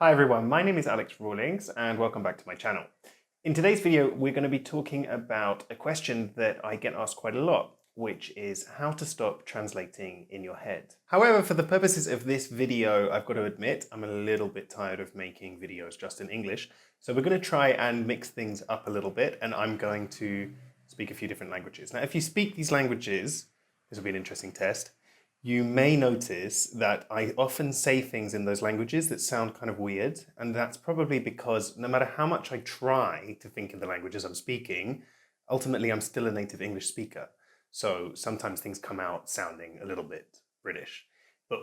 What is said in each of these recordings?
Hi everyone, my name is Alex Rawlings and welcome back to my channel. In today's video, we're going to be talking about a question that I get asked quite a lot, which is how to stop translating in your head. However, for the purposes of this video, I've got to admit, I'm a little bit tired of making videos just in English. So we're going to try and mix things up a little bit, and I'm going to speak a few different languages. Now, if you speak these languages, this will be an interesting test. You may notice that I often say things in those languages that sound kind of weird, and that's probably because no matter how much I try to think in the languages I'm speaking, ultimately I'm still a native English speaker. So sometimes things come out sounding a little bit British, but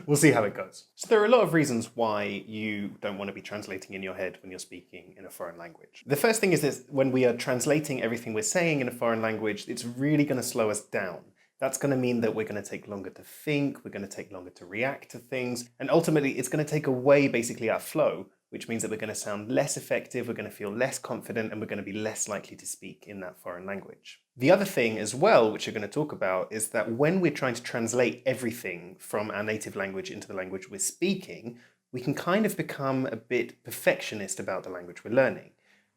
we'll see how it goes. So there are a lot of reasons why you don't want to be translating in your head when you're speaking in a foreign language. The first thing is that when we are translating everything we're saying in a foreign language, it's really going to slow us down. That's going to mean that we're going to take longer to think, we're going to take longer to react to things, and ultimately it's going to take away basically our flow, which means that we're going to sound less effective, we're going to feel less confident, and we're going to be less likely to speak in that foreign language. The other thing as well, which we're going to talk about, is that when we're trying to translate everything from our native language into the language we're speaking, we can kind of become a bit perfectionist about the language we're learning.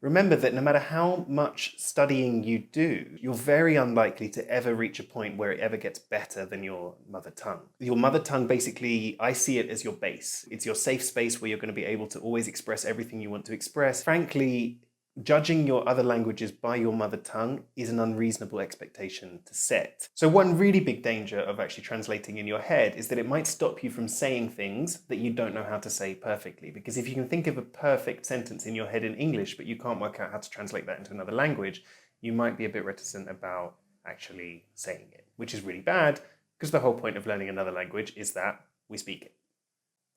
Remember that no matter how much studying you do, you're very unlikely to ever reach a point where it ever gets better than your mother tongue. Your mother tongue, basically, I see it as your base. It's your safe space where you're going to be able to always express everything you want to express. Frankly, judging your other languages by your mother tongue is an unreasonable expectation to set. So one really big danger of actually translating in your head is that it might stop you from saying things that you don't know how to say perfectly. Because if you can think of a perfect sentence in your head in English, but you can't work out how to translate that into another language, you might be a bit reticent about actually saying it, which is really bad because the whole point of learning another language is that we speak it.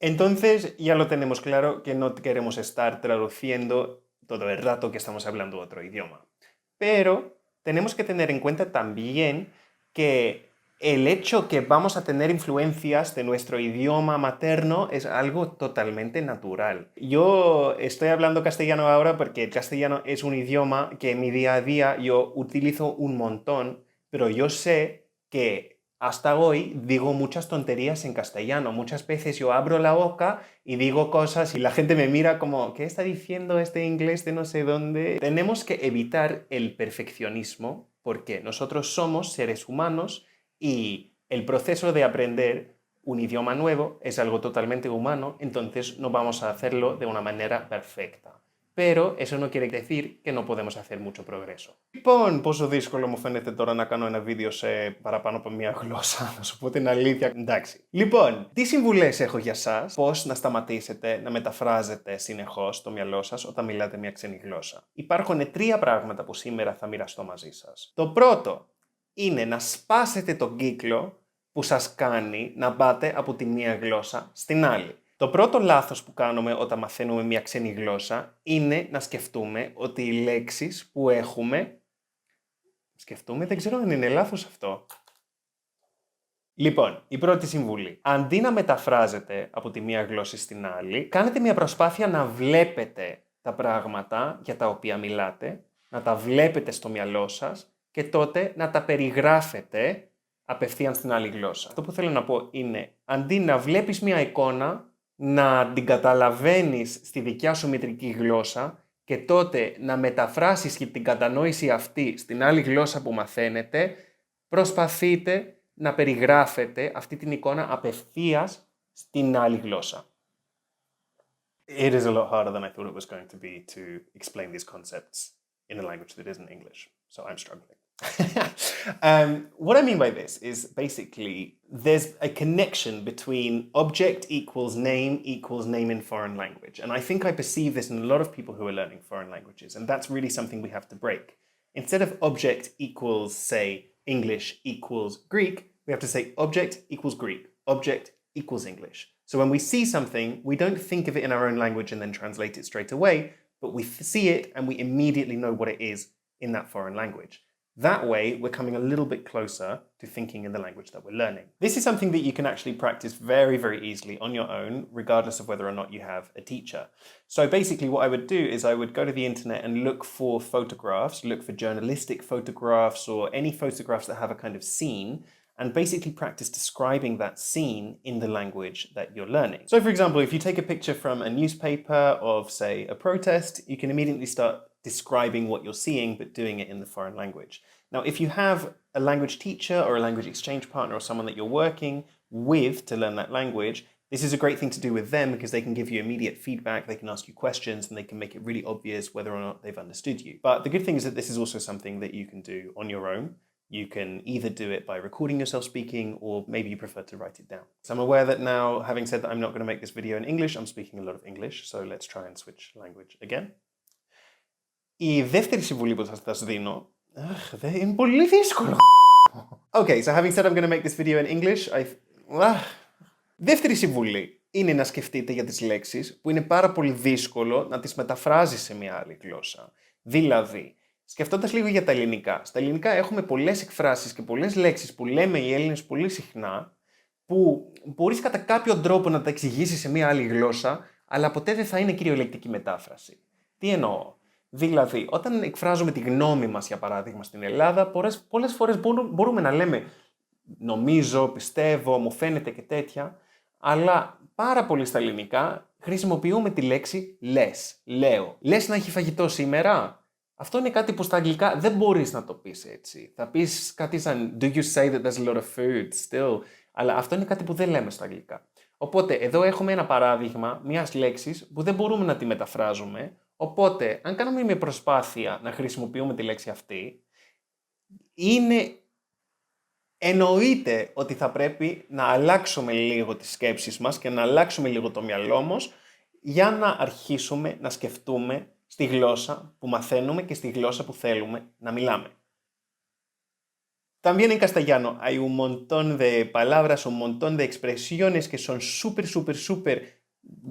Entonces, ya lo tenemos claro que no queremos estar traduciendo todo el rato que estamos hablando otro idioma. Pero tenemos que tener en cuenta también que el hecho que vamos a tener influencias de nuestro idioma materno es algo totalmente natural. Yo estoy hablando castellano ahora porque el castellano es un idioma que en mi día a día yo utilizo un montón, pero yo sé que hasta hoy digo muchas tonterías en castellano. Muchas veces yo abro la boca y digo cosas y la gente me mira como, ¿qué está diciendo este inglés de no sé dónde? Tenemos que evitar el perfeccionismo porque nosotros somos seres humanos y el proceso de aprender un idioma nuevo es algo totalmente humano, entonces no vamos a hacerlo de una manera perfecta. Pero eso no quiere decir que no podemos hacer mucho progreso. Λοιπόν, πόσο δύσκολο μου φαίνεται τώρα να κάνω ένα βίντεο σε παραπάνω από μία γλώσσα, να σου πω την αλήθεια. Εντάξει. Λοιπόν, τι συμβουλές έχω για σας, πώς να σταματήσετε να μεταφράζετε συνεχώς το μυαλό σας όταν μιλάτε μία ξένη γλώσσα. Υπάρχουν τρία πράγματα που σήμερα θα μοιραστώ μαζί σας. Το πρώτο είναι να σπάσετε τον κύκλο που σας κάνει να πάτε από τη μία γλώσσα στην άλλη. Το πρώτο λάθος που κάνουμε όταν μαθαίνουμε μια ξένη γλώσσα είναι να σκεφτούμε ότι οι λέξεις που έχουμε... Σκεφτούμε, δεν ξέρω αν είναι λάθος αυτό. Λοιπόν, η πρώτη συμβουλή. Αντί να μεταφράζετε από τη μία γλώσσα στην άλλη, κάνετε μια προσπάθεια να βλέπετε τα πράγματα για τα οποία μιλάτε, να τα βλέπετε στο μυαλό σας και τότε να τα περιγράφετε απευθείαν στην άλλη γλώσσα. Αυτό που θέλω να πω είναι, αντί να βλέπεις μια εικόνα, να την καταλαβαίνεις στη δικιά σου μητρική γλώσσα και τότε να μεταφράσεις και την κατανόηση αυτή στην άλλη γλώσσα που μαθαίνετε, προσπαθείτε να περιγράφετε αυτή την εικόνα απευθείας στην άλλη γλώσσα. It is a lot harder than I thought it was going to be to explain these concepts in a language that isn't English, so I'm struggling. What I mean by this is basically there's a connection between object equals name in foreign language. And I think I perceive this in a lot of people who are learning foreign languages. And that's really something we have to break. Instead of object equals, say, English equals Greek, we have to say object equals Greek, object equals English. So when we see something, we don't think of it in our own language and then translate it straight away, but we see it and we immediately know what it is in that foreign language. That way, we're coming a little bit closer to thinking in the language that we're learning. This is something that you can actually practice very, very easily on your own, regardless of whether or not you have a teacher. So basically what I would do is I would go to the internet and look for photographs, look for journalistic photographs or any photographs that have a kind of scene, and basically practice describing that scene in the language that you're learning. So for example, if you take a picture from a newspaper of, say, a protest, you can immediately start describing what you're seeing, but doing it in the foreign language. Now, if you have a language teacher or a language exchange partner or someone that you're working with to learn that language, this is a great thing to do with them because they can give you immediate feedback, they can ask you questions, and they can make it really obvious whether or not they've understood you. But the good thing is that this is also something that you can do on your own. You can either do it by recording yourself speaking, or maybe you prefer to write it down. So I'm aware that now, having said that I'm not going to make this video in English, I'm speaking a lot of English, so let's try and switch language again. Η δεύτερη συμβουλή που θα σας δίνω... είναι πολύ δύσκολο. Okay, so having said I'm going to make this video in English, δεύτερη συμβουλή είναι να σκεφτείτε για τις λέξεις που είναι πάρα πολύ δύσκολο να τις μεταφράζεις σε μια άλλη γλώσσα. Δηλαδή, σκεφτώντας λίγο για τα ελληνικά. Στα ελληνικά έχουμε πολλές εκφράσεις και πολλές λέξεις που λέμε οι Έλληνες πολύ συχνά, που μπορείς κατά κάποιον τρόπο να τα εξηγήσεις σε μια άλλη γλώσσα, αλλά ποτέ δεν θα είναι κυριολεκτική μετάφραση. Τι εννοώ? Δηλαδή, όταν εκφράζουμε τη γνώμη μας, για παράδειγμα, στην Ελλάδα, πολλές φορές μπορούμε να λέμε νομίζω, πιστεύω, μου φαίνεται και τέτοια, αλλά πάρα πολύ στα ελληνικά χρησιμοποιούμε τη λέξη λες, λέω. Λες να έχει φαγητό σήμερα? Αυτό είναι κάτι που στα αγγλικά δεν μπορείς να το πεις έτσι. Θα πεις κάτι σαν do you say that there's a lot of food still? Αλλά αυτό είναι κάτι που δεν λέμε στα αγγλικά. Οπότε εδώ έχουμε ένα παράδειγμα μιας λέξης που δεν μπορούμε να τη μεταφράζουμε. Οπότε αν κάνουμε μια προσπάθεια να χρησιμοποιούμε τη λέξη αυτή, εννοείται ότι θα πρέπει να αλλάξουμε λίγο τις σκέψεις μας και να αλλάξουμε λίγο το μυαλό μας για να αρχίσουμε να σκεφτούμε στη γλώσσα που μαθαίνουμε και στη γλώσσα που θέλουμε να μιλάμε. También en castellano hay un montón de palabras, un montón de expresiones que son súper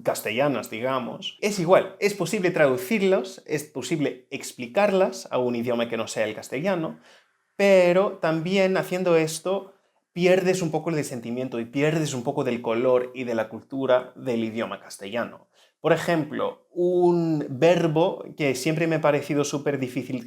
castellanas, digamos. Es igual, es posible traducirlos, es posible explicarlas a un idioma que no sea el castellano, pero también haciendo esto pierdes un poco del sentimiento y pierdes un poco del color y de la cultura del idioma castellano. Por ejemplo, un verbo que siempre me ha parecido súper difícil,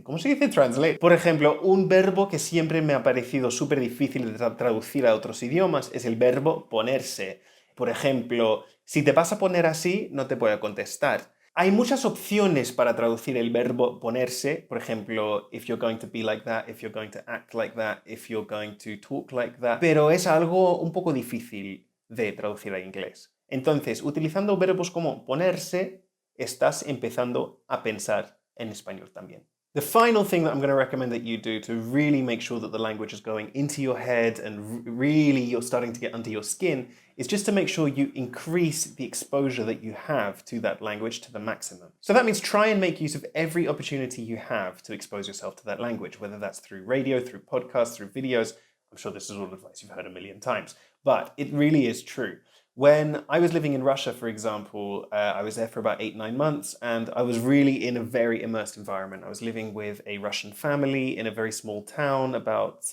¿cómo se dice? Translate. Por ejemplo, un verbo que siempre me ha parecido súper difícil de traducir a otros idiomas es el verbo ponerse. Por ejemplo, si te vas a poner así, no te voy a contestar. Hay muchas opciones para traducir el verbo ponerse. Por ejemplo, if you're going to be like that, if you're going to act like that, if you're going to talk like that. Pero es algo un poco difícil de traducir a inglés. Entonces, utilizando verbos como ponerse, estás empezando a pensar en español también. The final thing that I'm going to recommend that you do to really make sure that the language is going into your head and really you're starting to get under your skin is just to make sure you increase the exposure that you have to that language to the maximum. So that means try and make use of every opportunity you have to expose yourself to that language, whether that's through radio, through podcasts, through videos. I'm sure this is all advice you've heard a million times, but it really is true. When I was living in Russia, for example, I was there for about 8-9 months, and I was really in a very immersed environment. I was living with a Russian family in a very small town about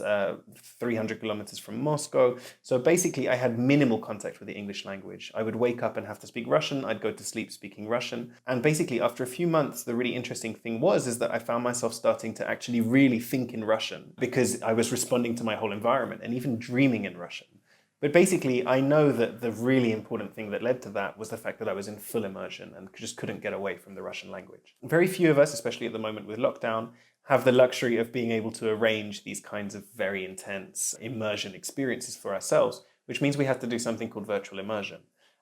300 kilometers from Moscow. So basically, I had minimal contact with the English language. I would wake up and have to speak Russian. I'd go to sleep speaking Russian. And basically, after a few months, the really interesting thing is that I found myself starting to actually really think in Russian because I was responding to my whole environment and even dreaming in Russian. But basically, I know that the really important thing that led to that was the fact that I was in full immersion and just couldn't get away from the Russian language. Very few of us, especially at the moment with lockdown, have the luxury of being able to arrange these kinds of very intense immersion experiences for ourselves, which means we have to do something called virtual immersion.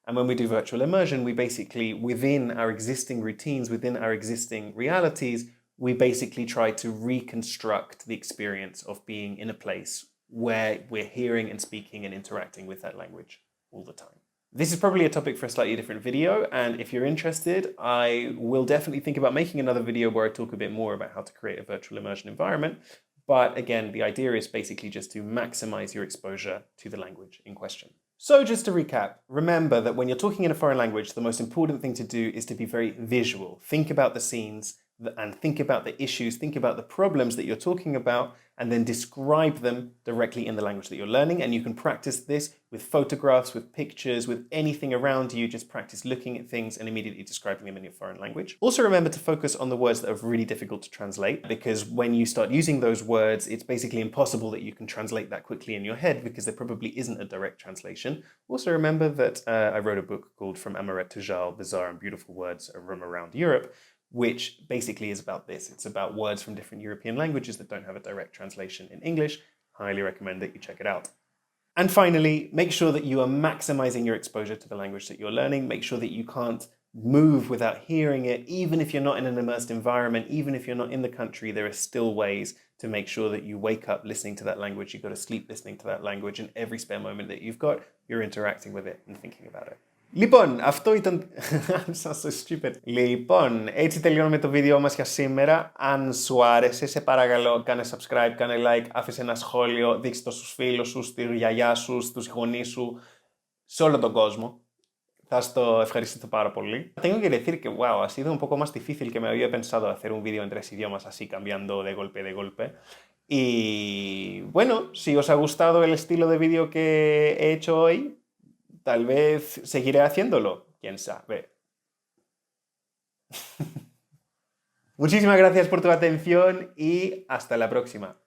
And when we do virtual immersion, we basically, within our existing routines, within our existing realities, we basically try to reconstruct the experience of being in a place where we're hearing and speaking and interacting with that language all the time. This is probably a topic for a slightly different video, and if you're interested, I will definitely think about making another video where I talk a bit more about how to create a virtual immersion environment. But again, the idea is basically just to maximize your exposure to the language in question. So just to recap, remember that when you're talking in a foreign language, the most important thing to do is to be very visual. Think about the scenes, and think about the issues, think about the problems that you're talking about, and then describe them directly in the language that you're learning. And you can practice this with photographs, with pictures, with anything around you. Just practice looking at things and immediately describing them in your foreign language. Also remember to focus on the words that are really difficult to translate, because when you start using those words, it's basically impossible that you can translate that quickly in your head because there probably isn't a direct translation. Also remember that I wrote a book called From Amaret to Jal, Bizarre and Beautiful Words from Around Europe, which basically is about this. It's about words from different European languages that don't have a direct translation in English. Highly recommend that you check it out. And finally, make sure that you are maximizing your exposure to the language that you're learning. Make sure that you can't move without hearing it. Even if you're not in an immersed environment, even if you're not in the country, there are still ways to make sure that you wake up listening to that language, you go to sleep listening to that language, and every spare moment that you've got, you're interacting with it and thinking about it. Λοιπόν, αυτό ήταν... I'm so stupid. Λοιπόν, έτσι τελειώνουμε το βίντεο μας για σήμερα. Αν σου άρεσε, σε παρακαλώ, κάνε subscribe, κάνε like, άφησε ένα σχόλιο, δείξε το στους φίλους σου, στη γιαγιά σου, στους γονείς σου, σε όλο τον κόσμο. Θα στο ευχαριστήσω πάρα πολύ. Tengo que decir que, wow, ha sido un poco más difícil que me había pensado hacer un vídeo en 3 idiomas así, cambiando de golpe. Y bueno, si os ha gustado el estilo de vídeo que he hecho hoy, tal vez seguiré haciéndolo, quién sabe. Muchísimas gracias por tu atención y hasta la próxima.